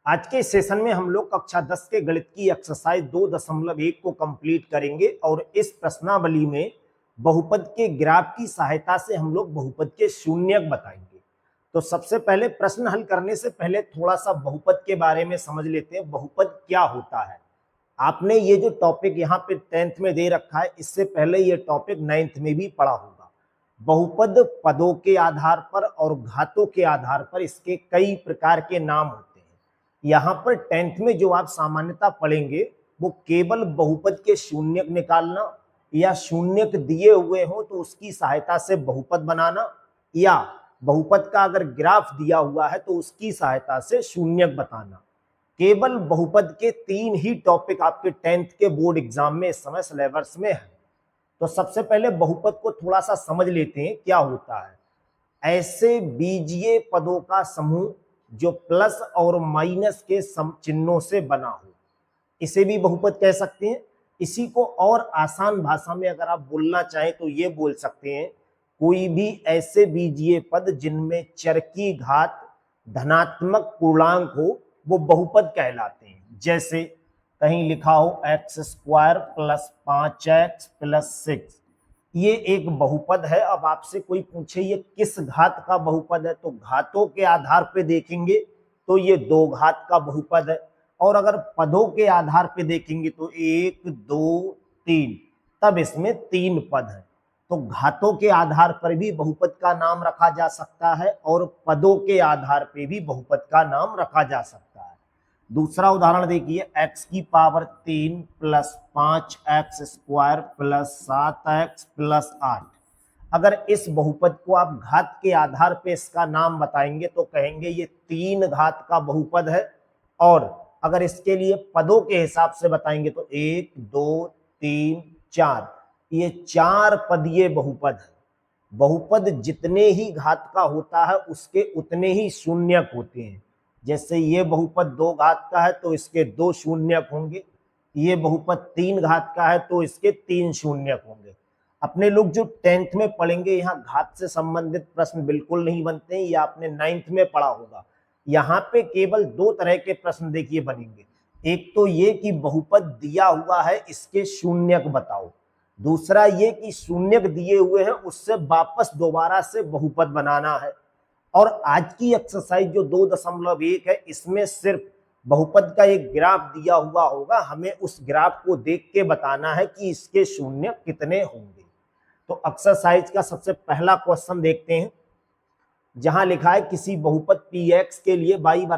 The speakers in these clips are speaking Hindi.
आज के सेशन में हम लोग कक्षा 10 के गणित की एक्सरसाइज 2.1 को कंप्लीट करेंगे और इस प्रश्नावली में बहुपद के ग्राफ की सहायता से हम लोग बहुपद के शून्यक बताएंगे। तो सबसे पहले प्रश्न हल करने से पहले थोड़ा सा बहुपद के बारे में समझ लेते हैं। बहुपद क्या होता है? आपने ये जो टॉपिक यहाँ पे 10th में दे रखा है, इससे पहले ये टॉपिक 9th में भी पढ़ा होगा। बहुपद पदों के आधार पर और घातों के आधार पर इसके कई प्रकार के नाम होते हैं। यहाँ पर 10th में जो आप सामान्यतः पढ़ेंगे वो केवल बहुपद के शून्यक निकालना या शून्यक दिए हुए हो तो उसकी सहायता से बहुपद बनाना, या बहुपद का अगर ग्राफ दिया हुआ है तो उसकी सहायता से शून्यक बताना। केवल बहुपद के 3 ही टॉपिक आपके 10th के बोर्ड एग्जाम में इस समय सिलेबस में है। तो सबसे पहले बहुपद को थोड़ा सा समझ लेते हैं क्या होता है। ऐसे बीजीय पदों का समूह जो प्लस और माइनस के चिन्हों से बना हो, इसे भी बहुपद कह सकते हैं। इसी को और आसान भाषा में अगर आप बोलना चाहें तो ये बोल सकते हैं, कोई भी ऐसे बीजीय पद जिनमें चर की घात धनात्मक पूर्णांक हो वो बहुपद कहलाते हैं। जैसे कहीं लिखा हो x² + 5x + 6, ये एक बहुपद है। अब आपसे कोई पूछे ये किस घात का बहुपद है, तो घातों के आधार पे देखेंगे तो ये 2 घात का बहुपद है, और अगर पदों के आधार पे देखेंगे तो 1 2 3, तब इसमें 3 पद है। तो घातों के आधार पर भी बहुपद का नाम रखा जा सकता है और पदों के आधार पे भी बहुपद का नाम रखा जा सकता है। दूसरा उदाहरण देखिए, x³ + 5x² + 7x + 8। अगर इस बहुपद को आप घात के आधार पे इसका नाम बताएंगे तो कहेंगे ये 3 घात का बहुपद है, और अगर इसके लिए पदों के हिसाब से बताएंगे तो 1 2 3 4, ये 4 पदीय बहुपद है। बहुपद जितने ही घात का होता है उसके उतने ही शून्यक होते हैं। जैसे ये बहुपद 2 घात का है तो इसके 2 शून्यक होंगे, ये बहुपद 3 घात का है तो इसके 3 शून्यक होंगे। अपने लोग जो 10th में पढ़ेंगे यहाँ घात से संबंधित प्रश्न बिल्कुल नहीं बनते हैं, ये आपने 9th में पढ़ा होगा। यहाँ पे केवल 2 तरह के प्रश्न देखिए बनेंगे। एक तो ये कि बहुपद दिया हुआ है इसके शून्यक बताओ, दूसरा ये कि शून्यक दिए हुए हैं उससे वापस दोबारा से बहुपद बनाना है। और आज की एक्सरसाइज जो 2.1 है इसमें सिर्फ बहुपद का एक ग्राफ दिया हुआ होगा, हमें उस ग्राफ को देख के बताना है कि इसके शून्यक कितने होंगे। तो एक्सरसाइज का सबसे पहला क्वेश्चन देखते हैं, जहां लिखा है किसी बहुपद px के लिए y =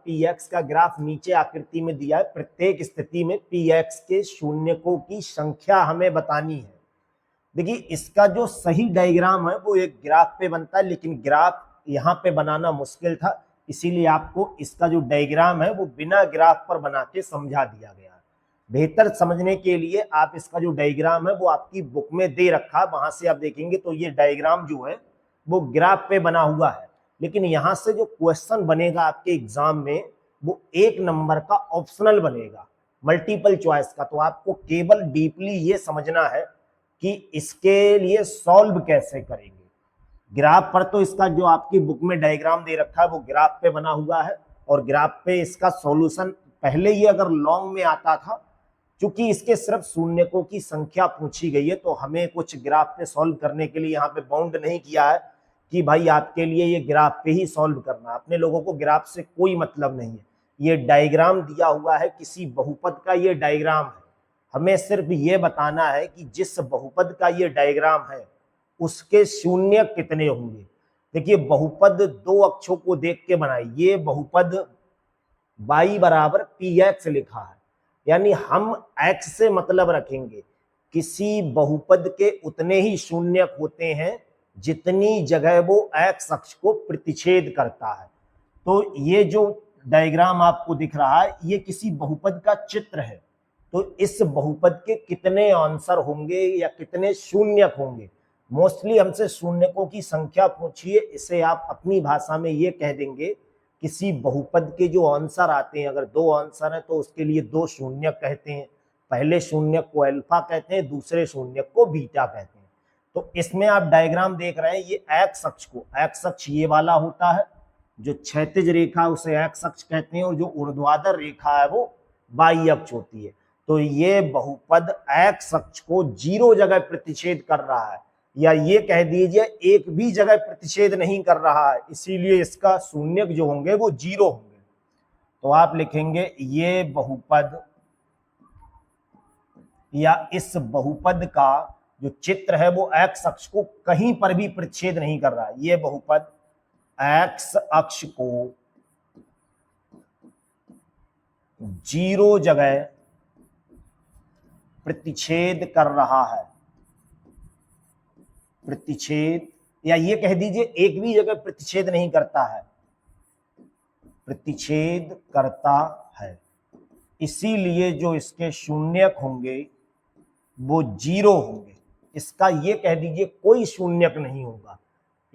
px का ग्राफ नीचे आकृति में दिया है। प्रत्येक स्थिति में px के शून्यकों की संख्या हमें बतानी है। देखिए इसका जो सही डायग्राम है वो एक ग्राफ पे बनता है, लेकिन ग्राफ यहाँ पे बनाना मुश्किल था, इसीलिए आपको इसका जो डायग्राम है वो बिना ग्राफ पर बना के समझा दिया गया है। बेहतर समझने के लिए आप इसका जो डायग्राम है वो आपकी बुक में दे रखा है, वहां से आप देखेंगे तो ये डायग्राम जो है वो ग्राफ पे बना हुआ है। लेकिन यहाँ से जो क्वेश्चन बनेगा आपके एग्जाम में वो 1 नंबर का ऑप्शनल बनेगा, मल्टीपल चॉइस का। तो आपको केवल डीपली ये समझना है कि इसके लिए सॉल्व कैसे करेंगे। ग्राफ पर तो इसका जो आपकी बुक में डायग्राम दे रखा है वो ग्राफ पे बना हुआ है, और ग्राफ पे इसका सॉल्यूशन पहले ये अगर लॉन्ग में आता था, क्योंकि इसके सिर्फ शून्यकों की संख्या पूछी गई है तो हमें कुछ ग्राफ पे सॉल्व करने के लिए यहाँ पे बाउंड नहीं किया है कि भाई आपके लिए ये ग्राफ पे ही सॉल्व करना। अपने लोगों को ग्राफ से कोई मतलब नहीं है, ये डायग्राम दिया हुआ है किसी बहुपद का, ये डायग्राम है। हमें सिर्फ ये बताना है कि जिस बहुपद का ये डायग्राम है उसके शून्यक कितने होंगे। देखिए बहुपद 2 अक्षों को देख के बनाए, ये बहुपद y = px लिखा है, यानी हम x से मतलब रखेंगे किसी बहुपद के उतने ही शून्यक होते हैं जितनी जगह वो x अक्ष को प्रतिच्छेद करता है। तो ये जो डायग्राम आपको दिख रहा है ये किसी बहुपद का चित्र है, तो इस बहुपद के कितने आंसर होंगे या कितने शून्यक होंगे। मोस्टली हमसे शून्यकों की संख्या पूछिए, इसे आप अपनी भाषा में ये कह देंगे किसी बहुपद के जो आंसर आते हैं, अगर 2 आंसर है तो उसके लिए 2 शून्यक कहते हैं। पहले शून्यक को अल्फा कहते हैं, दूसरे शून्यक को बीटा कहते हैं। तो इसमें आप डायग्राम देख रहे हैं, ये एक्स अक्ष को, एक्स अक्ष ये वाला होता है, जो क्षैतिज रेखा उसे एक्स अक्ष कहते हैं और जो ऊर्ध्वाधर रेखा है वो वाई अक्ष होती है। तो ये बहुपद एक्स अक्ष को 0 जगह प्रतिच्छेद कर रहा है, या ये कह दीजिए एक भी जगह प्रतिच्छेद नहीं कर रहा है, इसीलिए इसका शून्यक जो होंगे वो 0 होंगे। तो आप लिखेंगे ये बहुपद या इस बहुपद का जो चित्र है वो एक्स अक्ष को कहीं पर भी प्रतिच्छेद नहीं कर रहा है। ये बहुपद एक्स अक्ष को 0 जगह प्रतिच्छेद कर रहा है, प्रतिच्छेद, या ये कह दीजिए एक भी जगह प्रतिच्छेद नहीं करता है, प्रतिच्छेद करता है। इसीलिए जो इसके शून्यक होंगे वो 0 होंगे। इसका ये कह दीजिए कोई शून्यक नहीं होगा,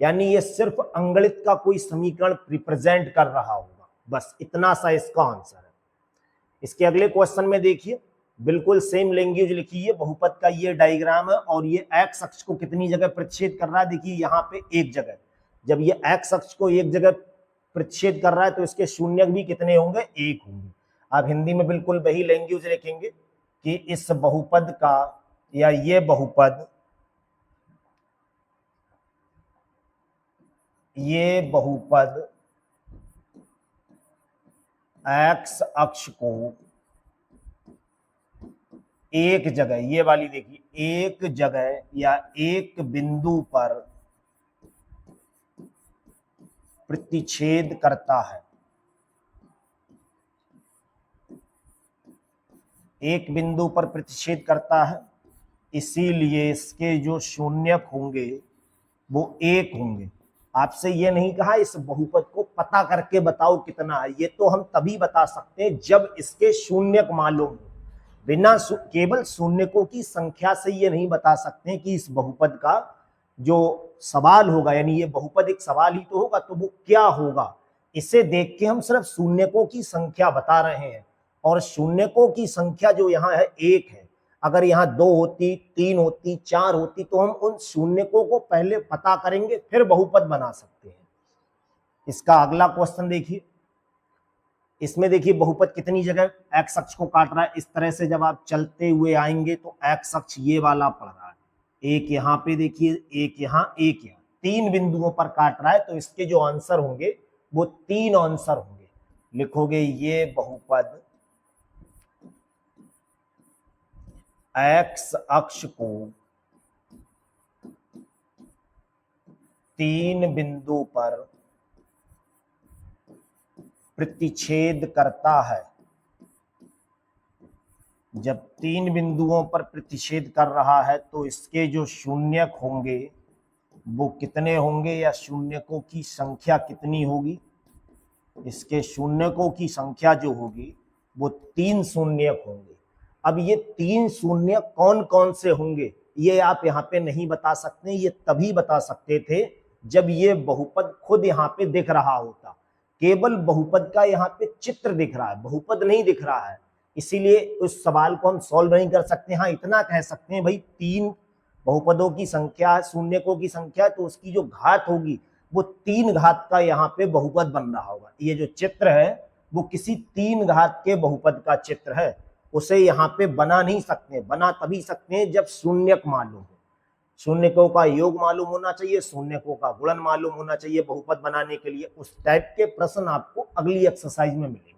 यानी ये सिर्फ अंगणित का कोई समीकरण रिप्रेजेंट कर रहा होगा, बस इतना सा इसका आंसर है। इसके अगले क्वेश्चन में देखिए, बिल्कुल सेम लैंग्वेज लिखी है, बहुपद का ये डायग्राम है और ये एक्स अक्ष को कितनी जगह प्रतिच्छेद कर रहा है, देखिए यहाँ पे एक जगह। जब ये एक्स अक्ष को एक जगह प्रतिच्छेद कर रहा है तो इसके शून्यक भी कितने होंगे, 1 होंगे। आप हिंदी में बिल्कुल वही लैंग्वेज लिखेंगे कि इस बहुपद का या ये बहुपद, ये बहुपद एक्स अक्ष को एक जगह, ये वाली देखिए, एक जगह या एक बिंदु पर प्रतिच्छेद करता है। एक बिंदु पर प्रतिच्छेद करता है, इसीलिए इसके जो शून्यक होंगे वो 1 होंगे। आपसे ये नहीं कहा इस बहुपद को पता करके बताओ कितना है, ये तो हम तभी बता सकते हैं जब इसके शून्यक मालूम हो। बिना केवल शून्यकों की संख्या से ये नहीं बता सकते कि इस बहुपद का जो सवाल होगा, यानी ये बहुपद एक सवाल ही तो होगा, तो वो क्या होगा, इसे देख के हम सिर्फ शून्यकों की संख्या बता रहे हैं। और शून्यकों की संख्या जो यहाँ है 1 है। अगर यहाँ 2 होती, 3 होती, 4 होती तो हम उन शून्यकों को पहले पता करेंगे फिर बहुपद बना सकते हैं। इसका अगला क्वेश्चन देखिए, इसमें देखिए बहुपद कितनी जगह एक्स अक्ष को काट रहा है। इस तरह से जब आप चलते हुए आएंगे तो एक्स अक्ष ये वाला पड़ रहा है, एक यहाँ पे देखिए, एक यहाँ, एक यहाँ, 3 बिंदुओं पर काट रहा है। तो इसके जो आंसर होंगे वो 3 आंसर होंगे। लिखोगे ये बहुपद एक्स अक्ष को 3 बिंदु पर प्रतिच्छेद करता है। जब 3 बिंदुओं पर प्रतिच्छेद कर रहा है तो इसके जो शून्यक होंगे वो कितने होंगे, या शून्यकों की संख्या कितनी होगी। इसके शून्यकों की संख्या जो होगी वो 3 शून्यक होंगे। अब ये 3 शून्यक कौन कौन से होंगे ये आप यहाँ पे नहीं बता सकते, ये तभी बता सकते थे जब ये बहुपद खुद यहाँ पे दिख रहा होता। केवल बहुपद का यहाँ पे चित्र दिख रहा है, बहुपद नहीं दिख रहा है, इसीलिए उस सवाल को हम सॉल्व नहीं कर सकते। हाँ इतना कह सकते हैं भाई 3 बहुपदों की संख्या, शून्यकों की संख्या, तो उसकी जो घात होगी वो 3 घात का यहाँ पे बहुपद बन रहा होगा। ये जो चित्र है वो किसी 3 घात के बहुपद का चित्र है, उसे यहाँ पे बना नहीं सकते। बना तभी सकते हैं जब शून्यक मालूम हो, शून्यकों का योग मालूम होना चाहिए, शून्यकों का गुणन मालूम होना चाहिए बहुपद बनाने के लिए। उस टाइप के प्रश्न आपको अगली एक्सरसाइज में मिलेंगे।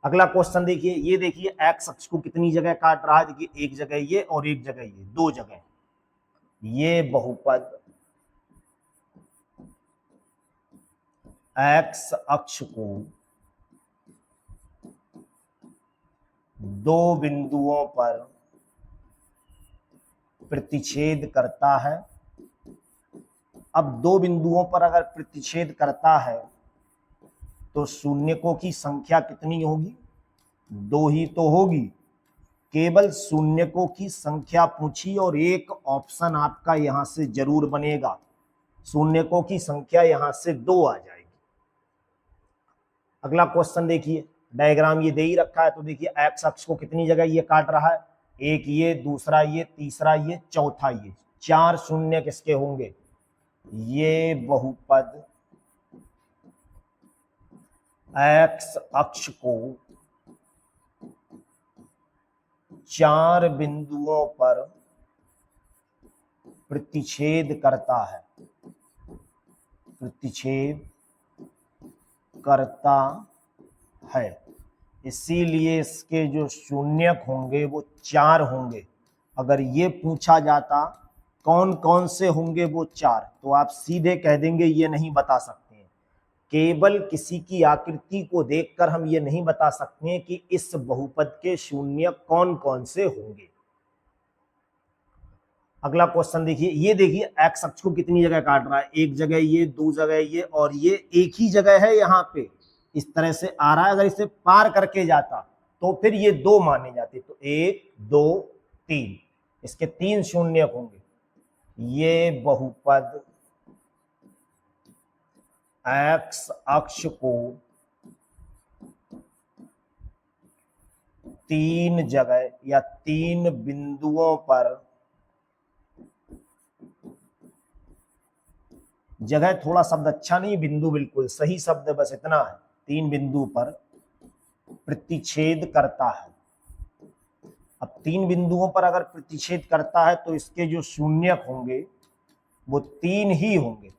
अगला क्वेश्चन देखिए, ये देखिए एक्स अक्ष को कितनी जगह काट रहा है, देखिए एक जगह ये और एक जगह ये, 2 जगह। ये बहुपद एक्स अक्ष को 2 बिंदुओं पर प्रतिच्छेद करता है। अब 2 बिंदुओं पर अगर प्रतिच्छेद करता है तो शून्यकों की संख्या कितनी होगी, 2 ही तो होगी। केवल शून्यकों की संख्या पूछी और एक ऑप्शन आपका यहां से जरूर बनेगा, शून्यकों की संख्या यहां से 2 आ जाएगी। अगला क्वेश्चन देखिए, डायग्राम ये दे ही रखा है, तो देखिए एक्स अक्ष को कितनी जगह ये काट रहा है, एक ये, दूसरा ये, तीसरा ये, चौथा ये, 4 शून्य किसके होंगे। ये बहुपद एक्स अक्ष को 4 बिंदुओं पर प्रतिच्छेद करता है, प्रतिच्छेद करता है, इसीलिए इसके जो शून्यक होंगे वो 4 होंगे। अगर ये पूछा जाता कौन कौन से होंगे वो 4, तो आप सीधे कह देंगे ये नहीं बता सकते हैं। केवल किसी की आकृति को देखकर हम ये नहीं बता सकते हैं कि इस बहुपद के शून्यक कौन कौन से होंगे। अगला क्वेश्चन देखिए, ये देखिए एक्स अक्ष को कितनी जगह काट रहा है, एक जगह ये, दो जगह ये, और ये एक ही जगह है यहाँ पे, इस तरह से आ रहा है। अगर इसे पार करके जाता तो फिर ये 2 माने जाते, तो 1 2 3, इसके 3 शून्यक होंगे। ये बहुपद एक्स अक्ष को 3 जगह या 3 बिंदुओं पर, जगह थोड़ा शब्द अच्छा नहीं, बिंदु बिल्कुल सही शब्द, बस इतना है, 3 बिंदु पर प्रतिच्छेद करता है। अब 3 बिंदुओं पर अगर प्रतिच्छेद करता है तो इसके जो शून्यक होंगे वो 3 ही होंगे।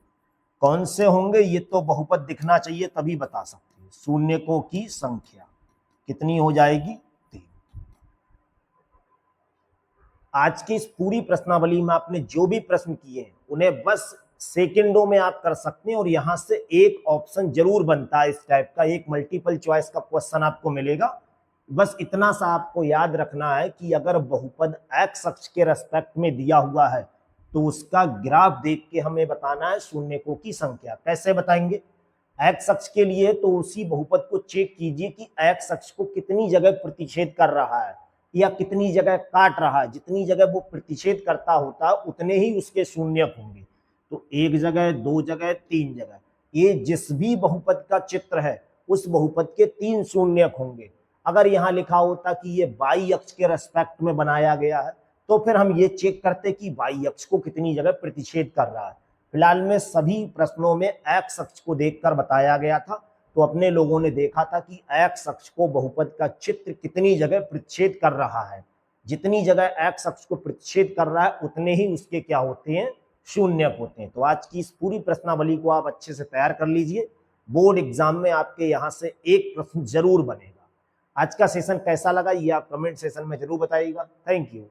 कौन से होंगे ये तो बहुपद दिखना चाहिए तभी बता सकते हैं। शून्यकों की संख्या कितनी हो जाएगी, 3। आज की इस पूरी प्रश्नावली में आपने जो भी प्रश्न किए हैं उन्हें बस सेकंडों में आप कर सकते हैं, और यहां से एक ऑप्शन जरूर बनता है इस टाइप का, एक मल्टीपल चॉइस का क्वेश्चन आपको मिलेगा। बस इतना सा आपको याद रखना है कि अगर बहुपद एक्स अक्ष के रेस्पेक्ट में दिया हुआ है तो उसका ग्राफ देख के हमें बताना है शून्यकों की संख्या। कैसे बताएंगे, एक्स अक्ष के लिए तो उसी बहुपद को चेक कीजिए कि एक्स अक्ष को कितनी जगह प्रतिच्छेद कर रहा है या कितनी जगह काट रहा है। जितनी जगह वो प्रतिच्छेद करता होता उतने ही उसके शून्यक होंगे। तो 1 जगह, 2 जगह, 3 जगह, ये जिस भी बहुपद का चित्र है उस बहुपद के 3 शून्यक होंगे। अगर यहाँ लिखा होता कि ये वाई अक्ष के रेस्पेक्ट में बनाया गया है तो फिर हम ये चेक करते कि वाई अक्ष को कितनी जगह प्रतिच्छेद कर रहा है। फिलहाल में सभी प्रश्नों में एक्स अक्ष को देखकर बताया गया था, तो अपने लोगों ने देखा था कि एक्स अक्ष को बहुपद का चित्र कितनी जगह प्रतिच्छेद कर रहा है। जितनी जगह एक्स अक्ष को प्रतिच्छेद कर रहा है उतने ही उसके क्या होते हैं, शून्यक होते हैं। तो आज की इस पूरी प्रश्नावली को आप अच्छे से तैयार कर लीजिए, बोर्ड एग्जाम में आपके यहां से एक प्रश्न जरूर बनेगा। आज का सेशन कैसा लगा ये आप कमेंट सेशन में जरूर बताइएगा। Thank you.